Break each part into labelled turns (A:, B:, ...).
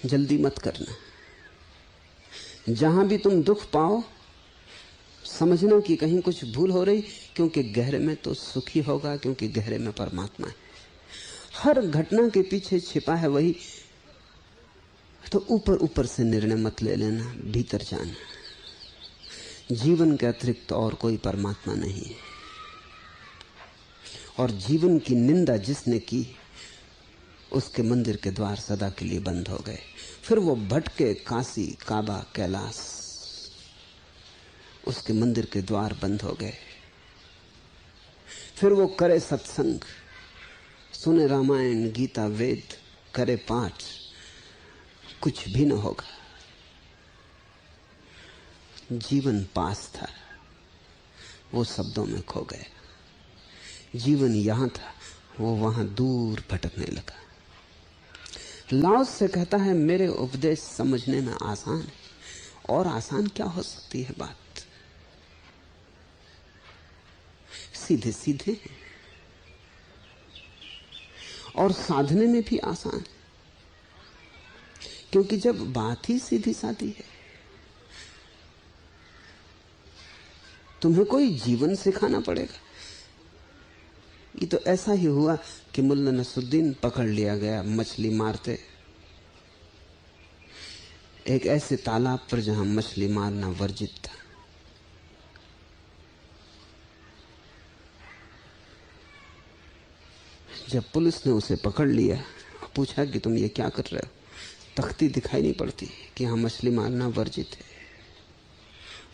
A: जल्दी मत करना। जहां भी तुम दुख पाओ समझना कि कहीं कुछ भूल हो रही, क्योंकि गहरे में तो सुख ही होगा, क्योंकि गहरे में परमात्मा है। हर घटना के पीछे छिपा है वही। तो ऊपर ऊपर से निर्णय मत ले लेना, भीतर जाना। जीवन के अतिरिक्त और कोई परमात्मा नहीं है। और जीवन की निंदा जिसने की उसके मंदिर के द्वार सदा के लिए बंद हो गए। फिर वो भटके काशी, काबा, कैलाश, उसके मंदिर के द्वार बंद हो गए। फिर वो करे सत्संग, सुने रामायण, गीता, वेद, करे पाठ, कुछ भी न होगा। जीवन पास था, वो शब्दों में खो गया। जीवन यहां था, वो वहां दूर भटकने लगा। लाओस से कहता है मेरे उपदेश समझने में आसान है। और आसान क्या हो सकती है बात? सीधे सीधे हैं और साधने में भी आसान है, क्योंकि जब बात ही सीधी सादी है, तुम्हें कोई जीवन सिखाना पड़ेगा। ये तो ऐसा ही हुआ कि मुल्ला नसरुद्दीन पकड़ लिया गया मछली मारते एक ऐसे तालाब पर जहां मछली मारना वर्जित था। जब पुलिस ने उसे पकड़ लिया, पूछा कि तुम ये क्या कर रहे हो? तख्ती दिखाई नहीं पड़ती कि यहां मछली मारना वर्जित है।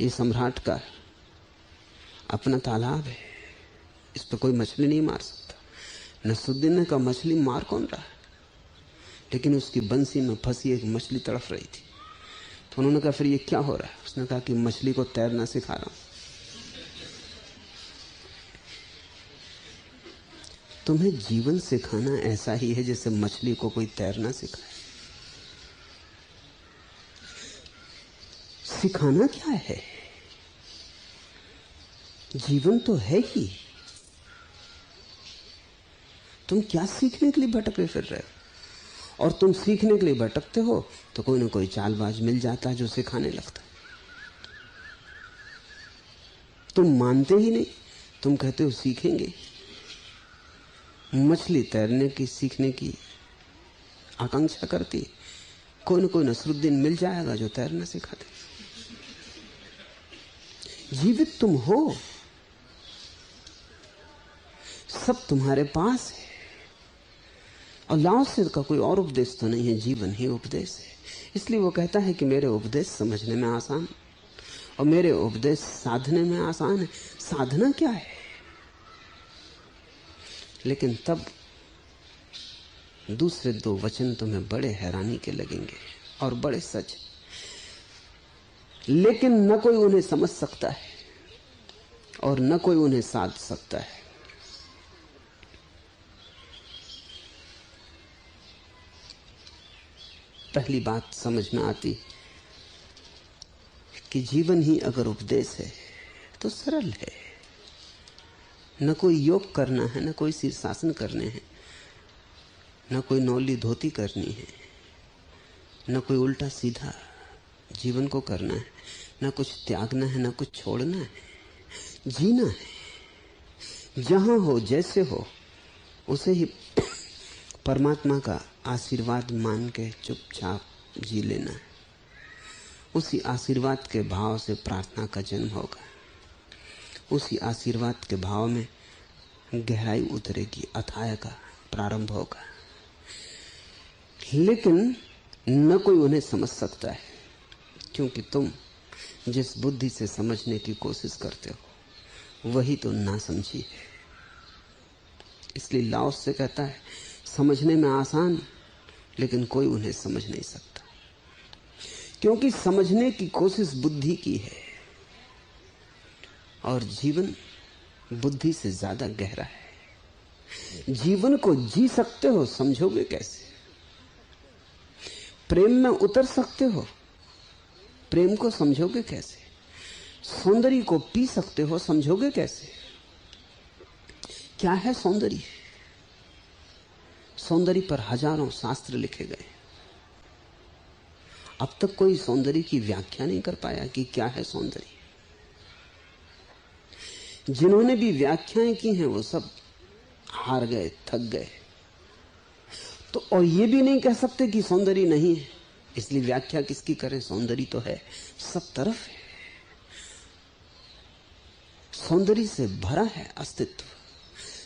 A: ये सम्राट का अपना तालाब है, इस पर कोई मछली नहीं मार सकता। नसरुद्दीन ने कहा मछली मार कौन रहा है? लेकिन उसकी बंसी में फंसी एक मछली तड़फ रही थी। तो उन्होंने कहा फिर ये क्या हो रहा है? उसने कहा कि मछली को तैरना सिखा रहा हूं। तुम्हें जीवन सिखाना ऐसा ही है जैसे मछली को कोई तैरना सिखाए। सिखाना क्या है? जीवन तो है ही। तुम क्या सीखने के लिए भटके फिर रहे हो? और तुम सीखने के लिए भटकते हो तो कोई ना कोई चालबाज मिल जाता है जो सिखाने लगता है। तुम मानते ही नहीं, तुम कहते हो सीखेंगे। मछली तैरने की सीखने की आकांक्षा करती, कोई ना कोई नसरुद्दीन मिल जाएगा जो तैरना सिखा दे। जीवित तुम हो, सब तुम्हारे पास है। और लाओस का कोई और उपदेश तो नहीं है, जीवन ही उपदेश है। इसलिए वो कहता है कि मेरे उपदेश समझने में आसान और मेरे उपदेश साधने में आसान है। साधना क्या है? लेकिन तब दूसरे दो वचन तुम्हें बड़े हैरानी के लगेंगे और बड़े सच। लेकिन न कोई उन्हें समझ सकता है और न कोई उन्हें साध सकता है। पहली बात समझ में आती कि जीवन ही अगर उपदेश है तो सरल है। न कोई योग करना है, न कोई शीर्षासन करने हैं, न कोई नौली धोती करनी है, न कोई उल्टा सीधा जीवन को करना है, न कुछ त्यागना है, न कुछ छोड़ना है। जीना है, जहां हो जैसे हो उसे ही परमात्मा का आशीर्वाद मान के चुपचाप जी लेना है। उसी आशीर्वाद के भाव से प्रार्थना का जन्म होगा। उसी आशीर्वाद के भाव में गहराई उतरेगी, अथाह का प्रारंभ होगा। लेकिन न कोई उन्हें समझ सकता है, क्योंकि तुम जिस बुद्धि से समझने की कोशिश करते हो वही तो ना समझी है। इसलिए लाओस से कहता है समझने में आसान, लेकिन कोई उन्हें समझ नहीं सकता, क्योंकि समझने की कोशिश बुद्धि की है और जीवन बुद्धि से ज्यादा गहरा है। जीवन को जी सकते हो, समझोगे कैसे? प्रेम में उतर सकते हो, प्रेम को समझोगे कैसे? सौंदर्य को पी सकते हो, समझोगे कैसे? क्या है सौंदर्य? सौंदर्य पर हजारों शास्त्र लिखे गए। अब तक कोई सौंदर्य की व्याख्या नहीं कर पाया कि क्या है सौंदर्य। जिन्होंने भी व्याख्याएं की हैं वो सब हार गए, थक गए। तो और ये भी नहीं कह सकते कि सौंदर्य नहीं है, इसलिए व्याख्या किसकी करें? सौंदर्य तो है, सब तरफ है, सौंदर्य से भरा है अस्तित्व।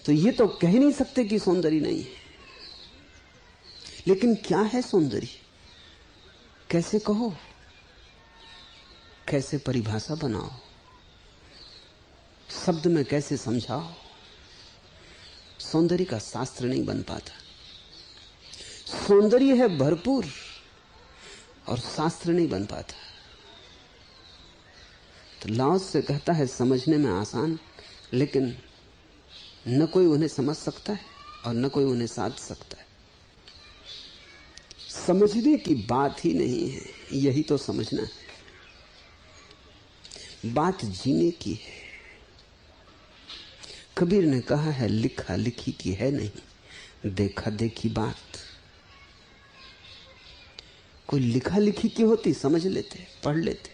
A: तो ये तो कह नहीं सकते कि सौंदर्य नहीं है। लेकिन क्या है सौंदर्य? कैसे कहो, कैसे परिभाषा बनाओ, शब्द में कैसे समझाओ? सौंदर्य का शास्त्र नहीं बन पाता। सौंदर्य है भरपूर और शास्त्र नहीं बन पाता। तो लाओस से कहता है समझने में आसान, लेकिन न कोई उन्हें समझ सकता है और न कोई उन्हें साध सकता है। समझने की बात ही नहीं है, यही तो समझना है। बात जीने की है। कबीर ने कहा है लिखा लिखी की है नहीं, देखा देखी बात। कोई लिखा लिखी की होती समझ लेते, पढ़ लेते,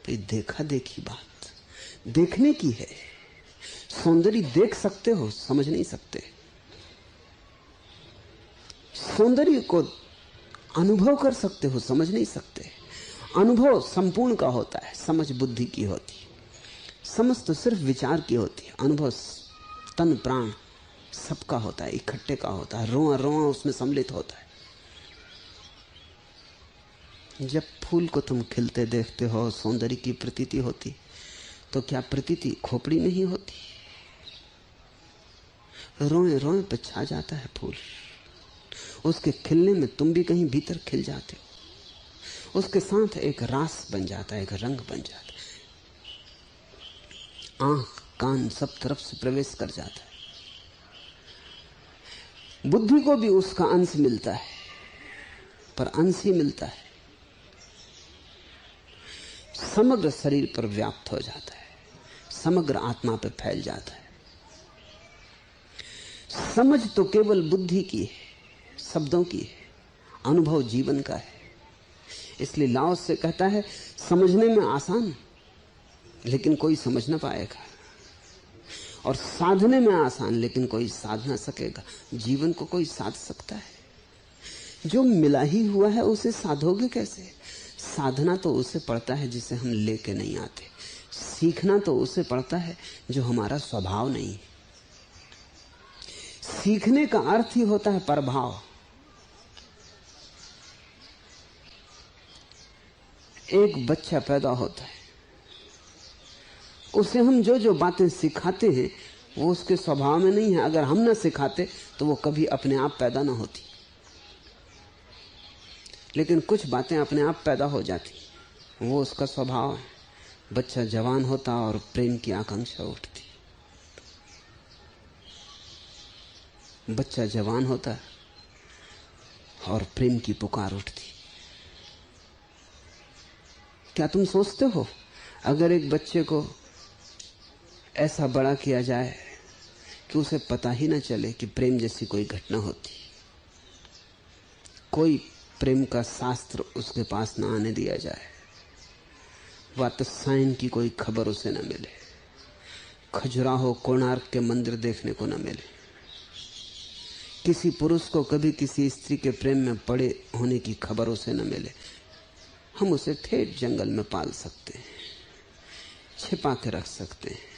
A: भाई देखा देखी बात देखने की है। सौंदर्य देख सकते हो, समझ नहीं सकते। सौंदर्य को अनुभव कर सकते हो, समझ नहीं सकते। अनुभव संपूर्ण का होता है, समझ बुद्धि की होती है। समझ तो सिर्फ विचार की होती है, अनुभव तन प्राण सबका होता है, इकट्ठे का होता है, रोआ रोआ उसमें सम्मिलित होता है। जब फूल को तुम खिलते देखते हो, सौंदर्य की प्रतीति होती, तो क्या प्रतीति खोपड़ी में ही होती? रोए रोए पे छा जाता है फूल। उसके खिलने में तुम भी कहीं भीतर खिल जाते हो। उसके साथ एक रास बन जाता है, एक रंग बन जाता है। आंख कान सब तरफ से प्रवेश कर जाता है। बुद्धि को भी उसका अंश मिलता है, पर अंश ही मिलता है, समग्र शरीर पर व्याप्त हो जाता है, समग्र आत्मा पर फैल जाता है। समझ तो केवल बुद्धि की है, शब्दों की है, अनुभव जीवन का है। इसलिए लाओस से कहता है समझने में आसान, लेकिन कोई समझ ना पाएगा, और साधने में आसान, लेकिन कोई साध ना सकेगा। जीवन को कोई साध सकता है? जो मिला ही हुआ है उसे साधोगे कैसे? साधना तो उसे पड़ता है जिसे हम लेके नहीं आते। सीखना तो उसे पड़ता है जो हमारा स्वभाव नहीं है। सीखने का अर्थ ही होता है प्रभाव। एक बच्चा पैदा होता है, उसे हम जो जो बातें सिखाते हैं वो उसके स्वभाव में नहीं है। अगर हम ना सिखाते तो वो कभी अपने आप पैदा ना होती, लेकिन कुछ बातें अपने आप पैदा हो जाती, वो उसका स्वभाव है। बच्चा जवान होता और प्रेम की आकांक्षा उठती। बच्चा जवान होता और प्रेम की पुकार उठती। क्या तुम सोचते हो अगर एक बच्चे को ऐसा बड़ा किया जाए कि उसे पता ही ना चले कि प्रेम जैसी कोई घटना होती, कोई प्रेम का शास्त्र उसके पास ना आने दिया जाए, वात्स्यायन की कोई खबर उसे न मिले, खजुराहो कोणार्क के मंदिर देखने को न मिले, किसी पुरुष को कभी किसी स्त्री के प्रेम में पड़े होने की खबर उसे न मिले, हम उसे ठेठ जंगल में पाल सकते हैं, छिपा के रख सकते हैं।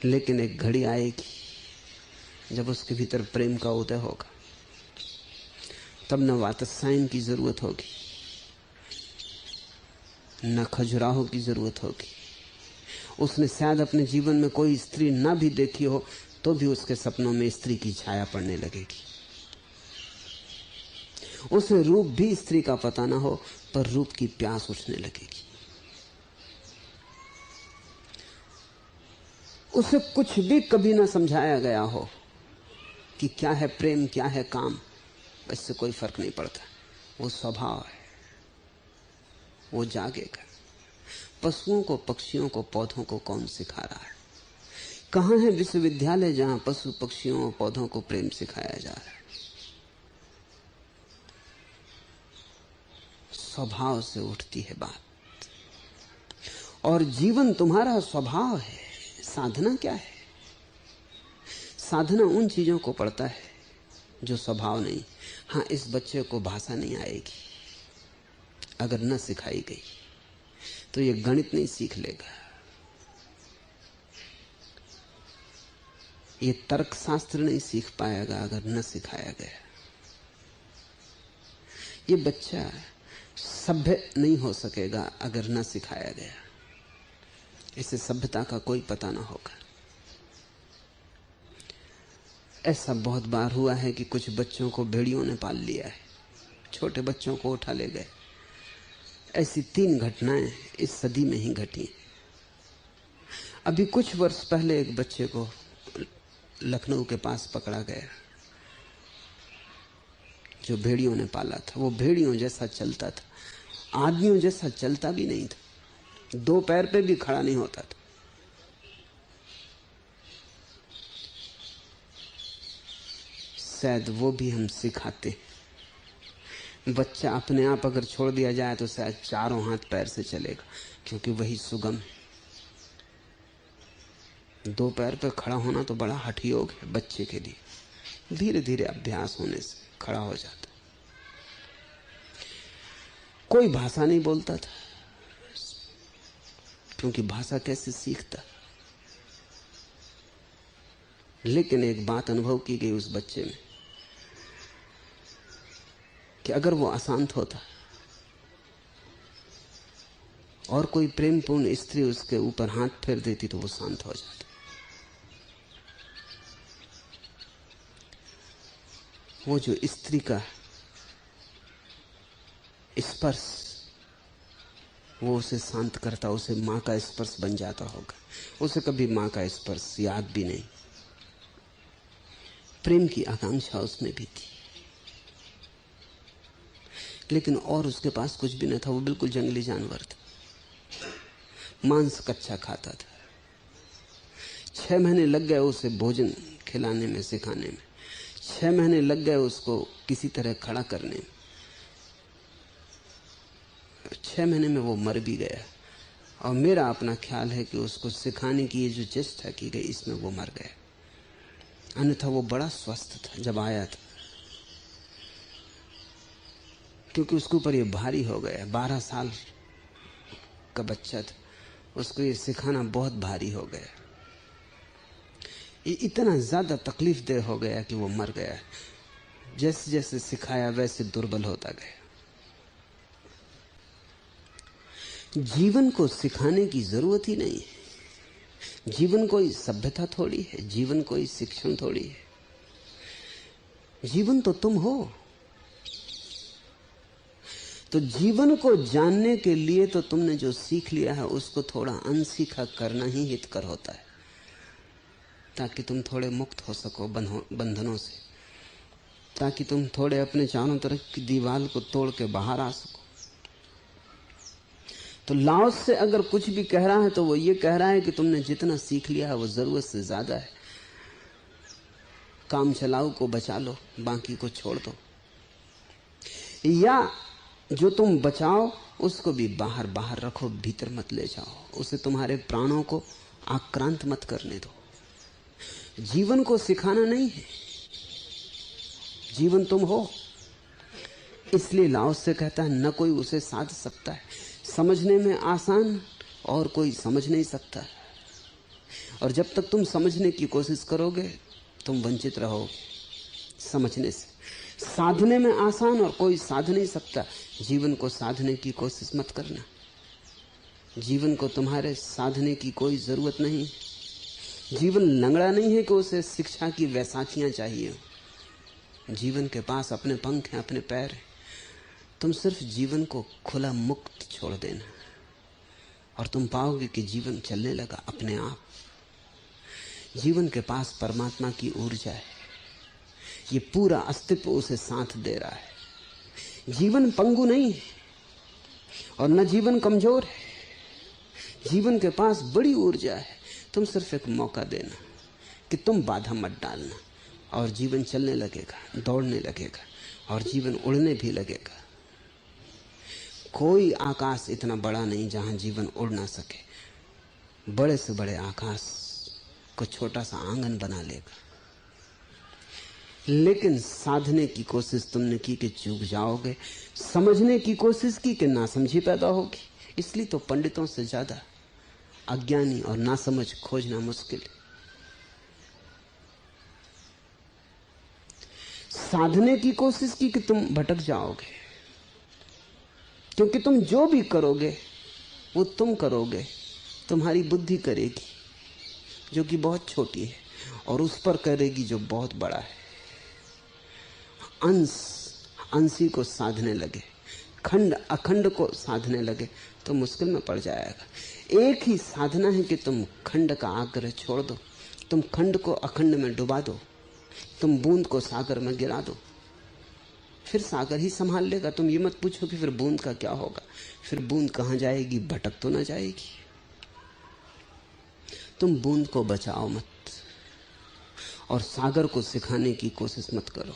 A: लेकिन एक घड़ी आएगी जब उसके भीतर प्रेम का उदय होगा, तब न वात्स्यायन की जरूरत होगी, न खजुराहो की जरूरत होगी। उसने शायद अपने जीवन में कोई स्त्री ना भी देखी हो तो भी उसके सपनों में स्त्री की छाया पड़ने लगेगी। उसे रूप भी स्त्री का पता ना हो, पर रूप की प्यास उठने लगेगी। उसे कुछ भी कभी ना समझाया गया हो कि क्या है प्रेम, क्या है काम, इससे कोई फर्क नहीं पड़ता। वो स्वभाव है, वो जागेगा। पशुओं को, पक्षियों को, पौधों को कौन सिखा रहा है? कहां है विश्वविद्यालय जहां पशु पक्षियों और पौधों को प्रेम सिखाया जा रहा है? स्वभाव से उठती है बात। और जीवन तुम्हारा स्वभाव है। साधना क्या है? साधना उन चीजों को पढ़ता है जो स्वभाव नहीं। हाँ, इस बच्चे को भाषा नहीं आएगी, अगर न सिखाई गई तो ये गणित नहीं सीख लेगा, ये तर्कशास्त्र नहीं सीख पाएगा अगर न सिखाया गया। ये बच्चा सभ्य नहीं हो सकेगा अगर न सिखाया गया। इसे सभ्यता का कोई पता ना होगा। ऐसा बहुत बार हुआ है कि कुछ बच्चों को भेड़ियों ने पाल लिया है, छोटे बच्चों को उठा ले गए। ऐसी 3 घटनाएं इस सदी में ही घटी। अभी कुछ वर्ष पहले एक बच्चे को लखनऊ के पास पकड़ा गया जो भेड़ियों ने पाला था। वो भेड़ियों जैसा चलता था, आदमियों जैसा चलता भी नहीं था, 2 पैर पे भी खड़ा नहीं होता था। शायद वो भी हम सिखाते। बच्चा अपने आप अगर छोड़ दिया जाए तो शायद 4 हाथ पैर से चलेगा, क्योंकि वही सुगम है। 2 पैर पर खड़ा होना तो बड़ा हठयोग है बच्चे के लिए। धीरे धीरे अभ्यास होने से खड़ा हो जाता। कोई भाषा नहीं बोलता था, क्योंकि भाषा कैसे सीखता। लेकिन एक बात अनुभव की गई उस बच्चे में कि अगर वो अशांत होता और कोई प्रेमपूर्ण स्त्री उसके ऊपर हाथ फेर देती तो वो शांत हो जाता। वो जो स्त्री का स्पर्श वो उसे शांत करता, उसे मां का स्पर्श बन जाता होगा। उसे कभी मां का स्पर्श याद भी नहीं। प्रेम की आकांक्षा उसमें भी थी, लेकिन और उसके पास कुछ भी न था। वो बिल्कुल जंगली जानवर था, मांस कच्चा खाता था। 6 महीने लग गए उसे भोजन खिलाने में, सिखाने में। 6 महीने लग गए उसको किसी तरह खड़ा करने में। 6 महीने में वो मर भी गया। और मेरा अपना ख्याल है कि उसको सिखाने की ये जो चेष्टा की गई, इसमें वो मर गया। अन्यथा वो बड़ा स्वस्थ था जब आया था, क्योंकि उसके ऊपर ये भारी हो गया। 12 साल का बच्चा था, उसको ये सिखाना बहुत भारी हो गया। ये इतना ज्यादा तकलीफ दे हो गया कि वो मर गया। जैसे जैसे सिखाया वैसे दुर्बल होता गया। जीवन को सिखाने की जरूरत ही नहीं है। जीवन कोई सभ्यता थोड़ी है, जीवन कोई शिक्षण थोड़ी है। जीवन तो तुम हो। तो जीवन को जानने के लिए तो तुमने जो सीख लिया है उसको थोड़ा अनसीखा करना ही हितकर होता है, ताकि तुम थोड़े मुक्त हो सको बंधनों से, ताकि तुम थोड़े अपने चारों तरफ की दीवार को तोड़ के बाहर आ सको। तो लाओस से अगर कुछ भी कह रहा है तो वो ये कह रहा है कि तुमने जितना सीख लिया है वो जरूरत से ज्यादा है। काम चलाओ को बचा लो, बाकी को छोड़ दो। या जो तुम बचाओ उसको भी बाहर बाहर रखो, भीतर मत ले जाओ। उसे तुम्हारे प्राणों को आक्रांत मत करने दो। जीवन को सिखाना नहीं है, जीवन तुम हो। इसलिए लाओस से कहता है न कोई उसे साध सकता है। समझने में आसान और कोई समझ नहीं सकता। और जब तक तुम समझने की कोशिश करोगे तुम वंचित रहोगे समझने से। साधने में आसान और कोई साध नहीं सकता। जीवन को साधने की कोशिश मत करना। जीवन को तुम्हारे साधने की कोई जरूरत नहीं। जीवन लंगड़ा नहीं है कि उसे शिक्षा की वैसाखियां चाहिए। जीवन के पास अपने पंख हैं, अपने पैर हैं। तुम सिर्फ जीवन को खुला मुक्त छोड़ देना और तुम पाओगे कि जीवन चलने लगा अपने आप। जीवन के पास परमात्मा की ऊर्जा है, ये पूरा अस्तित्व उसे साथ दे रहा है। जीवन पंगु नहीं है और न जीवन कमजोर है। जीवन के पास बड़ी ऊर्जा है। तुम सिर्फ एक मौका देना कि तुम बाधा मत डालना और जीवन चलने लगेगा, दौड़ने लगेगा और जीवन उड़ने भी लगेगा। कोई आकाश इतना बड़ा नहीं जहां जीवन उड़ ना सके। बड़े से बड़े आकाश को छोटा सा आंगन बना लेगा। लेकिन साधने की कोशिश तुमने की कि चूक जाओगे, समझने की कोशिश की कि नासमझी पैदा होगी। इसलिए तो पंडितों से ज्यादा अज्ञानी और नासमझ खोजना मुश्किल है। साधने की कोशिश की कि तुम भटक जाओगे, क्योंकि तुम जो भी करोगे वो तुम करोगे, तुम्हारी बुद्धि करेगी जो कि बहुत छोटी है, और उस पर करेगी जो बहुत बड़ा है। अंश अंशी को साधने लगे, खंड अखंड को साधने लगे तो मुश्किल में पड़ जाएगा। एक ही साधना है कि तुम खंड का आग्रह छोड़ दो, तुम खंड को अखंड में डुबा दो, तुम बूंद को सागर में गिरा दो, फिर सागर ही संभाल लेगा। तुम ये मत पूछो कि फिर बूंद का क्या होगा, फिर बूंद कहां जाएगी, भटक तो ना जाएगी। तुम बूंद को बचाओ मत, और सागर को सिखाने की कोशिश मत करो,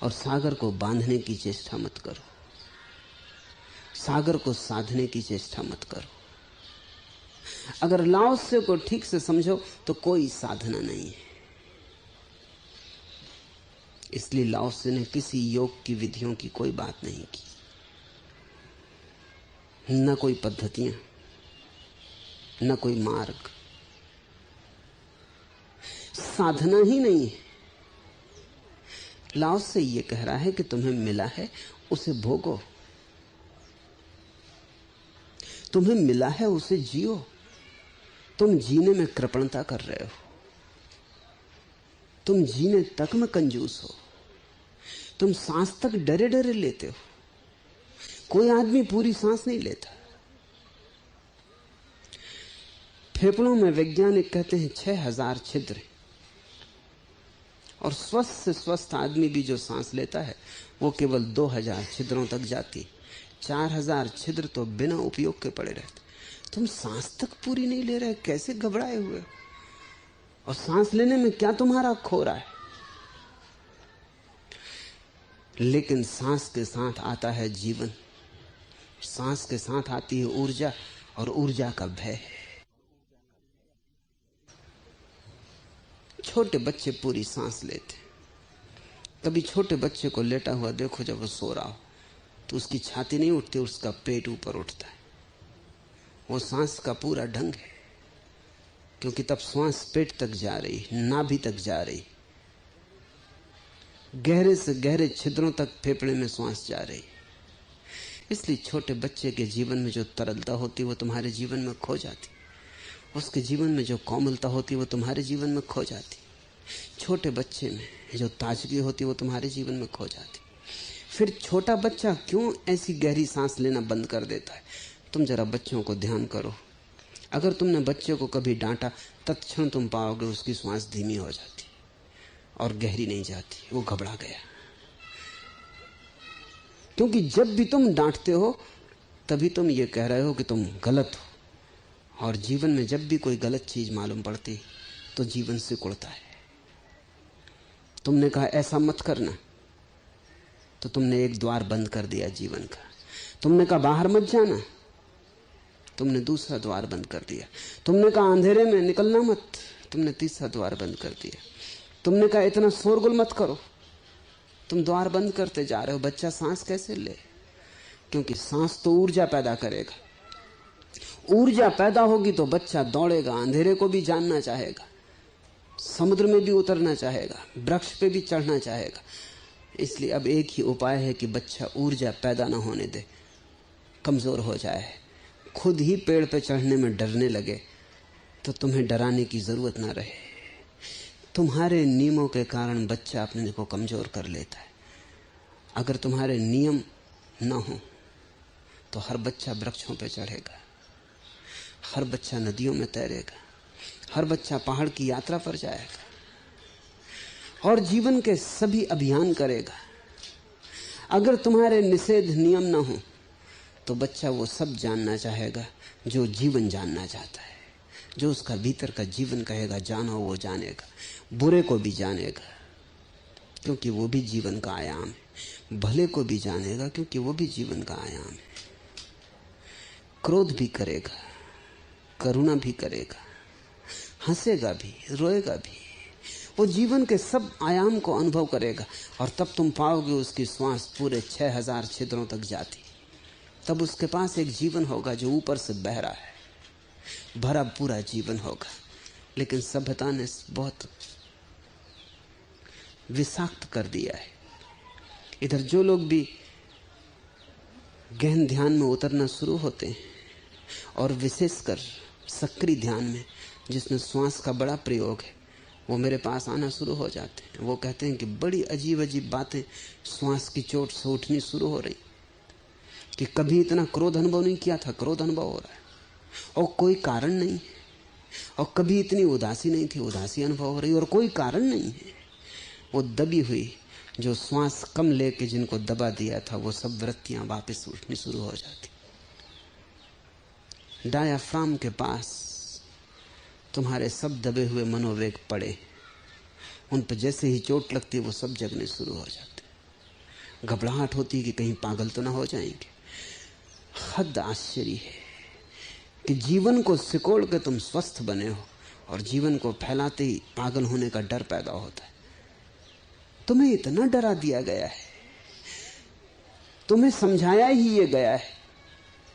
A: और सागर को बांधने की चेष्टा मत करो, सागर को साधने की चेष्टा मत करो। अगर लाओत्से को ठीक से समझो तो कोई साधना नहीं है। इसलिए लाओत्से ने किसी योग की विधियों की कोई बात नहीं की, न कोई पद्धतियां, न कोई मार्ग। साधना ही नहीं है। लाओत्से ये कह रहा है कि तुम्हें मिला है उसे भोगो, तुम्हें मिला है उसे जियो। तुम जीने में कृपणता कर रहे हो, तुम जीने तक में कंजूस हो, तुम सांस तक डरे डरे लेते हो। कोई आदमी पूरी सांस नहीं लेता। फेफड़ों में वैज्ञानिक कहते हैं 6000 छिद्र हैं, और स्वस्थ से स्वस्थ आदमी भी जो सांस लेता है वो केवल 2000 छिद्रों तक जाती। 4000 छिद्र तो बिना उपयोग के पड़े रहते। तुम सांस तक पूरी नहीं ले रहे, कैसे घबराए हुए हो? और सांस लेने में क्या तुम्हारा खो रहा है? लेकिन सांस के साथ आता है जीवन, सांस के साथ आती है ऊर्जा, और ऊर्जा का भय है। छोटे बच्चे पूरी सांस लेते। कभी छोटे बच्चे को लेटा हुआ देखो, जब वो सो रहा हो तो उसकी छाती नहीं उठती, उसका पेट ऊपर उठता है। वो सांस का पूरा ढंग है, क्योंकि तब श्वास पेट तक जा रही, नाभि तक जा रही, गहरे से गहरे छिद्रों तक फेफड़े में श्वास जा रही। इसलिए छोटे बच्चे के जीवन में जो तरलता होती वो तुम्हारे जीवन में खो जाती, उसके जीवन में जो कोमलता होती वो तुम्हारे जीवन में खो जाती, छोटे बच्चे में जो ताजगी होती वो तुम्हारे जीवन में खो जाती। फिर छोटा बच्चा क्यों ऐसी गहरी सांस लेना बंद कर देता है? तुम जरा बच्चों को ध्यान करो। अगर तुमने बच्चे को कभी डांटा, तत्क्षण तुम पाओगे उसकी श्वास धीमी हो जाती और गहरी नहीं जाती, वो घबरा गया। क्योंकि जब भी तुम डांटते हो तभी तुम ये कह रहे हो कि तुम गलत हो, और जीवन में जब भी कोई गलत चीज मालूम पड़ती तो जीवन सिकुड़ता है। तुमने कहा ऐसा मत करना, तो तुमने एक द्वार बंद कर दिया जीवन का। तुमने कहा बाहर मत जाना, तुमने दूसरा द्वार बंद कर दिया। तुमने कहा अंधेरे में निकलना मत, तुमने तीसरा द्वार बंद कर दिया। तुमने कहा इतना शोरगुल मत करो, तुम द्वार बंद करते जा रहे हो। बच्चा सांस कैसे ले? क्योंकि सांस तो ऊर्जा पैदा करेगा। ऊर्जा पैदा होगी तो बच्चा दौड़ेगा, अंधेरे को भी जानना चाहेगा, समुद्र में भी उतरना चाहेगा, वृक्ष पे भी चढ़ना चाहेगा। इसलिए अब एक ही उपाय है कि बच्चा ऊर्जा पैदा ना होने दे, कमजोर हो जाए, खुद ही पेड़ पे चढ़ने में डरने लगे, तो तुम्हें डराने की जरूरत ना रहे। तुम्हारे नियमों के कारण बच्चा अपने को कमजोर कर लेता है। अगर तुम्हारे नियम ना हो तो हर बच्चा वृक्षों पे चढ़ेगा, हर बच्चा नदियों में तैरेगा, हर बच्चा पहाड़ की यात्रा पर जाएगा और जीवन के सभी अभियान करेगा। अगर तुम्हारे निषेध नियम ना हो तो बच्चा वो सब जानना चाहेगा जो जीवन जानना चाहता है, जो उसका भीतर का जीवन कहेगा जानो वो जानेगा, बुरे को भी जानेगा, क्योंकि वो भी जीवन का आयाम है। भले को भी जानेगा, क्योंकि वो भी जीवन का आयाम है। क्रोध भी करेगा, करुणा भी करेगा, हंसेगा भी, रोएगा भी। वो जीवन के सब आयाम को अनुभव करेगा। और तब तुम पाओगे उसकी श्वास पूरे 6000 छिद्रों तक जाती। तब उसके पास एक जीवन होगा जो ऊपर से बह रहा है, भरा पूरा जीवन होगा। लेकिन सभ्यता ने बहुत विषाक्त कर दिया है। इधर जो लोग भी गहन ध्यान में उतरना शुरू होते हैं, और विशेषकर सक्रिय ध्यान में जिसमें श्वास का बड़ा प्रयोग है, वो मेरे पास आना शुरू हो जाते हैं। वो कहते हैं कि बड़ी अजीब अजीब बातें श्वास की चोट से उठनी शुरू हो रही, कि कभी इतना क्रोध अनुभव नहीं किया था, क्रोध अनुभव हो रहा है, और कोई कारण नहीं है। और कभी इतनी उदासी नहीं थी, उदासी अनुभव हो रही, और कोई कारण नहीं है। वो दबी हुई, जो श्वास कम लेके जिनको दबा दिया था, वो सब वृत्तियां वापस उठनी शुरू हो जाती। डायाफ्राम के पास तुम्हारे सब दबे हुए मनोवेग पड़े, उन पर जैसे ही चोट लगती है वो सब जगने शुरू हो जाते। घबराहट होती कि कहीं पागल तो ना हो जाएंगे। हद आश्चर्य है कि जीवन को सिकोड़ के तुम स्वस्थ बने हो, और जीवन को फैलाते ही पागल होने का डर पैदा होता है। तुम्हें इतना डरा दिया गया है, तुम्हें समझाया ही ये गया है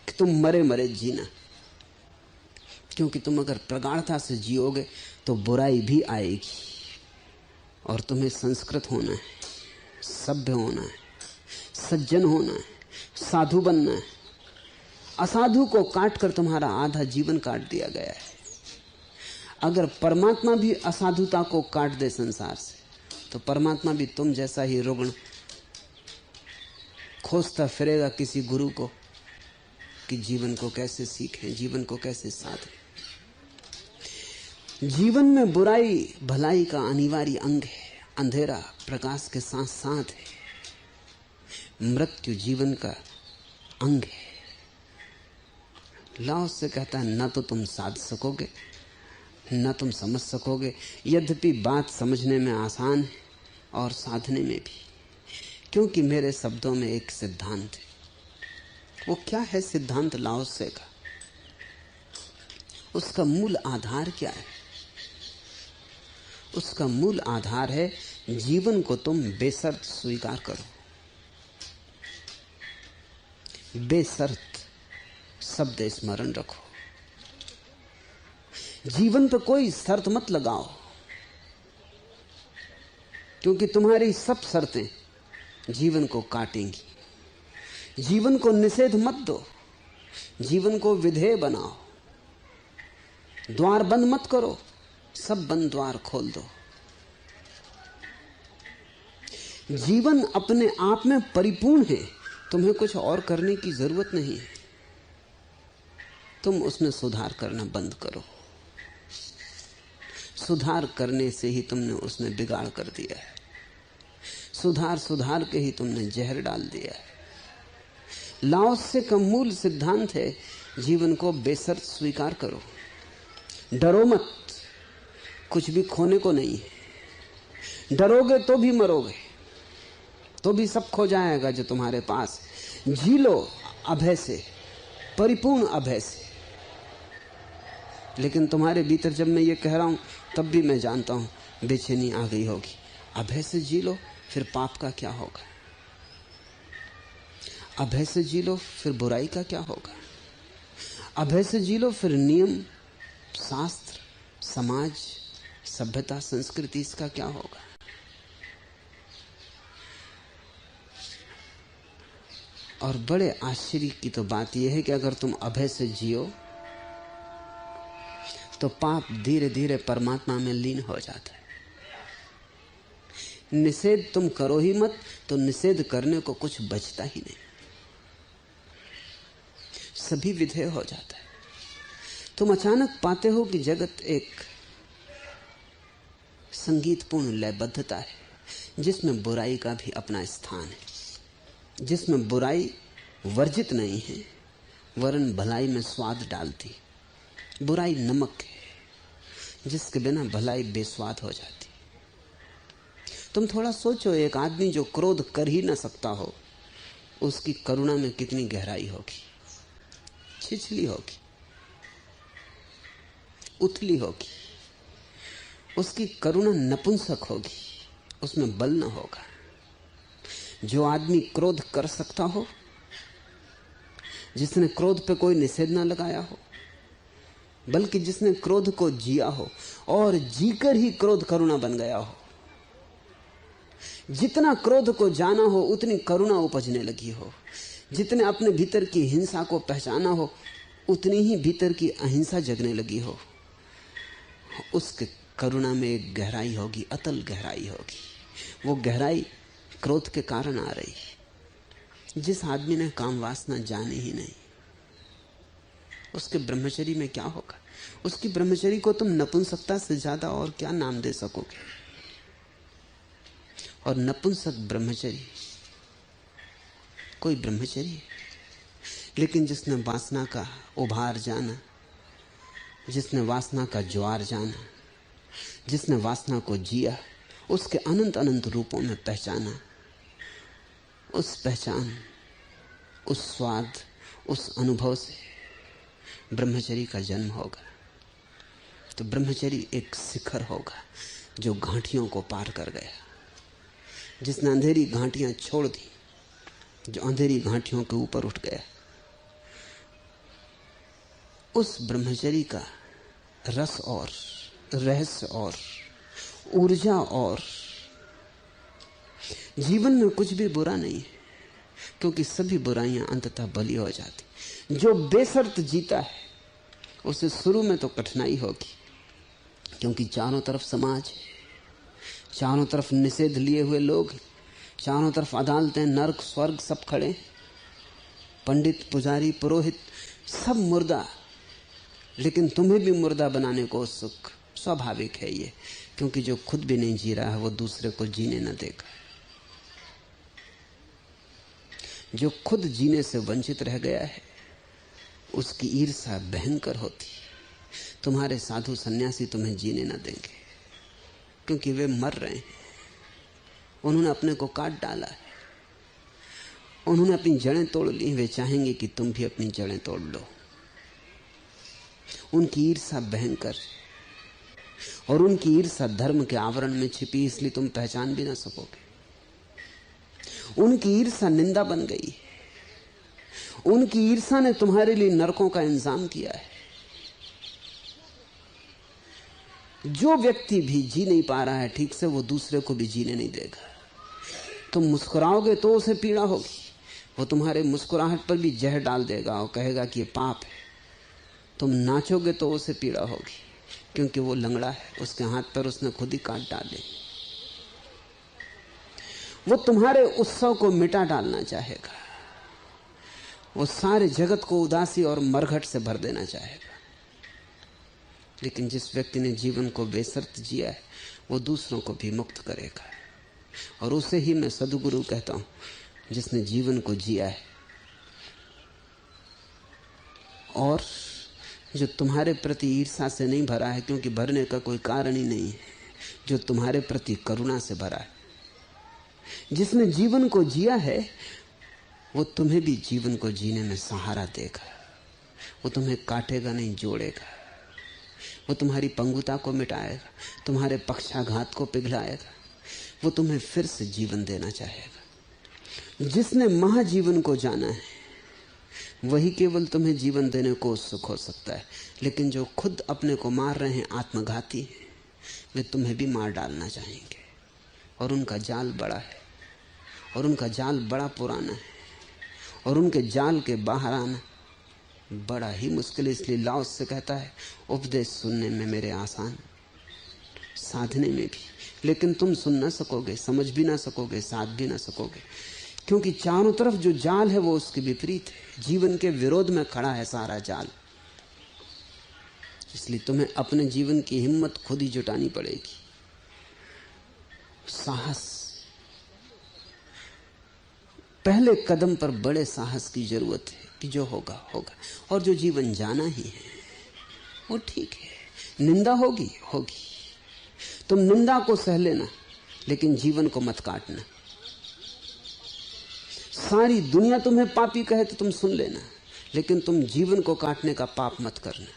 A: कि तुम मरे मरे जीना, क्योंकि तुम अगर प्रगाढ़ता से जियोगे तो बुराई भी आएगी। और तुम्हें संस्कृत होना है, सभ्य होना है, सज्जन होना है, साधु बनना है। असाधु को काट कर तुम्हारा आधा जीवन काट दिया गया है। अगर परमात्मा भी असाधुता को काट दे संसार से, तो परमात्मा भी तुम जैसा ही रुग्ण खोजता फिरेगा किसी गुरु को कि जीवन को कैसे सीखें, जीवन को कैसे साधें। जीवन में बुराई भलाई का अनिवार्य अंग है, अंधेरा प्रकाश के साथ साथ है, मृत्यु जीवन का अंग है। लाओस से कहता है, न तो तुम साध सकोगे, न तुम समझ सकोगे। यद्यपि बात समझने में आसान है और साधने में भी, क्योंकि मेरे शब्दों में एक सिद्धांत है। वो क्या है सिद्धांत लाओस से का? उसका मूल आधार क्या है? उसका मूल आधार है, जीवन को तुम बेशर्त स्वीकार करो। बेशर्त शब्द स्मरण रखो। जीवन पर कोई शर्त मत लगाओ, क्योंकि तुम्हारी सब शर्तें जीवन को काटेंगी। जीवन को निषेध मत दो, जीवन को विधेय बनाओ। द्वार बंद मत करो, सब बंद द्वार खोल दो। जीवन अपने आप में परिपूर्ण है, तुम्हें कुछ और करने की जरूरत नहीं है। तुम उसमें सुधार करना बंद करो। सुधार करने से ही तुमने उसमें बिगाड़ कर दिया है। सुधार के ही तुमने जहर डाल दिया है। लाओसे का मूल सिद्धांत है, जीवन को बेशर्त स्वीकार करो। डरो मत, कुछ भी खोने को नहीं है। डरोगे तो भी मरोगे, तो भी सब खो जाएगा जो तुम्हारे पास है। जी लो अभय से, परिपूर्ण अभय से। लेकिन तुम्हारे भीतर जब मैं ये कह रहा हूं, तब भी मैं जानता हूं बेचैनी आ गई होगी। अभय से जी लो, फिर पाप का क्या होगा? अभय से जी लो, फिर बुराई का क्या होगा? अभय से जी लो, फिर नियम, शास्त्र, समाज, सभ्यता, संस्कृति, इसका क्या होगा? और बड़े आश्चर्य की तो बात यह है कि अगर तुम अभय से जियो तो पाप धीरे धीरे परमात्मा में लीन हो जाता है। निषेध तुम करो ही मत, तो निषेध करने को कुछ बचता ही नहीं, सभी विधेय हो जाता है। तुम अचानक पाते हो कि जगत एक संगीतपूर्ण लयबद्धता है, जिसमें बुराई का भी अपना स्थान है, जिसमें बुराई वर्जित नहीं है, वरन भलाई में स्वाद डालती। बुराई नमक है, जिसके बिना भलाई बेस्वाद हो जाती। तुम थोड़ा सोचो, एक आदमी जो क्रोध कर ही ना सकता हो, उसकी करुणा में कितनी गहराई होगी, छिछली होगी, उथली होगी। उसकी करुणा नपुंसक होगी, उसमें बल न होगा। जो आदमी क्रोध कर सकता हो, जिसने क्रोध पे कोई निषेध ना लगाया हो, बल्कि जिसने क्रोध को जिया हो और जीकर ही क्रोध करुणा बन गया हो, जितना क्रोध को जाना हो उतनी करुणा उपजने लगी हो, जितने अपने भीतर की हिंसा को पहचाना हो उतनी ही भीतर की अहिंसा जगने लगी हो, उसके करुणा में एक गहराई होगी, अतल गहराई होगी। वो गहराई क्रोध के कारण आ रही है। जिस आदमी ने काम वासना जानी ही नहीं, उसके ब्रह्मचर्य में क्या होगा? उसकी ब्रह्मचर्य को तुम नपुंसकता से ज्यादा और क्या नाम दे सकोगे? और नपुंसक ब्रह्मचर्य कोई ब्रह्मचर्य है, लेकिन जिसने वासना का उभार जाना, जिसने वासना का ज्वार जाना, जिसने वासना को जिया, उसके अनंत अनंत रूपों में पहचाना, उस पहचान, उस स्वाद, उस अनुभव से ब्रह्मचर्य का जन्म होगा। तो ब्रह्मचर्य एक शिखर होगा जो घाटियों को पार कर गया, जिसने अंधेरी घाटियां छोड़ दी, जो अंधेरी घाटियों के ऊपर उठ गया। उस ब्रह्मचर्य का रस और रहस्य और ऊर्जा और जीवन में कुछ भी बुरा नहीं है, क्योंकि सभी बुराइयां अंततः बली हो जाती। जो बेशर्त जीता है उसे शुरू में तो कठिनाई होगी, क्योंकि चारों तरफ समाज है, चारों तरफ निषेध लिए हुए लोग, चारों तरफ अदालतें, नरक, स्वर्ग सब खड़े, पंडित, पुजारी, पुरोहित सब मुर्दा, लेकिन तुम्हें भी मुर्दा बनाने को उत्सुक। स्वाभाविक है ये, क्योंकि जो खुद भी नहीं जी रहा है वो दूसरे को जीने न देगा। जो खुद जीने से वंचित रह गया है उसकी ईर्ष्या भयंकर होती। तुम्हारे साधु सन्यासी तुम्हें जीने न देंगे, क्योंकि वे मर रहे हैं, उन्होंने अपने को काट डाला है, उन्होंने अपनी जड़ें तोड़ ली। वे चाहेंगे कि तुम भी अपनी जड़ें तोड़ लो। उनकी ईर्ष्या भयंकर, और उनकी ईर्ष्या धर्म के आवरण में छिपी, इसलिए तुम पहचान भी ना सकोगे। उनकी ईर्ष्या निंदा बन गई है, उनकी ईर्ष्या ने तुम्हारे लिए नरकों का इंतजाम किया है। जो व्यक्ति भी जी नहीं पा रहा है ठीक से, वो दूसरे को भी जीने नहीं देगा। तुम मुस्कुराओगे तो उसे पीड़ा होगी, वो तुम्हारे मुस्कुराहट पर भी जहर डाल देगा और कहेगा कि ये पाप है। तुम नाचोगे तो उसे पीड़ा होगी, क्योंकि वो लंगड़ा है, उसके हाथ पर उसने खुद ही काट डाले। वो तुम्हारे उत्सव को मिटा डालना चाहेगा, वो सारे जगत को उदासी और मरघट से भर देना चाहेगा। लेकिन जिस व्यक्ति ने जीवन को बेशर्त जिया है वो दूसरों को भी मुक्त करेगा, और उसे ही मैं सद्गुरु कहता हूं, जिसने जीवन को जिया है और जो तुम्हारे प्रति ईर्ष्या से नहीं भरा है, क्योंकि भरने का कोई कारण ही नहीं है, जो तुम्हारे प्रति करुणा से भरा है। जिसने जीवन को जिया है वो तुम्हें भी जीवन को जीने में सहारा देगा। वो तुम्हें काटेगा नहीं, जोड़ेगा। वो तुम्हारी पंगुता को मिटाएगा, तुम्हारे पक्षाघात को पिघलाएगा। वो तुम्हें फिर से जीवन देना चाहेगा। जिसने महाजीवन को जाना है वही केवल तुम्हें जीवन देने को उत्सुक हो सकता है। लेकिन जो खुद अपने को मार रहे हैं, आत्मघाती हैं, वे तुम्हें भी मार डालना चाहेंगे। और उनका जाल बड़ा है, और उनका जाल बड़ा पुराना है, और उनके जाल के बाहर आना बड़ा ही मुश्किल। इसलिए लाओस से कहता है, उपदेश सुनने में मेरे आसान, साधने में भी, लेकिन तुम सुन ना सकोगे, समझ भी ना सकोगे, साध भी ना सकोगे, क्योंकि चारों तरफ जो जाल है वो उसके विपरीत है। जीवन के विरोध में खड़ा है सारा जाल। इसलिए तुम्हें अपने जीवन की हिम्मत खुद ही जुटानी पड़ेगी। साहस, पहले कदम पर बड़े साहस की जरूरत है कि जो होगा होगा, और जो जीवन जाना ही है वो ठीक है। निंदा होगी होगी, तुम निंदा को सह लेना, लेकिन जीवन को मत काटना। सारी दुनिया तुम्हें पापी कहे तो तुम सुन लेना, लेकिन तुम जीवन को काटने का पाप मत करना।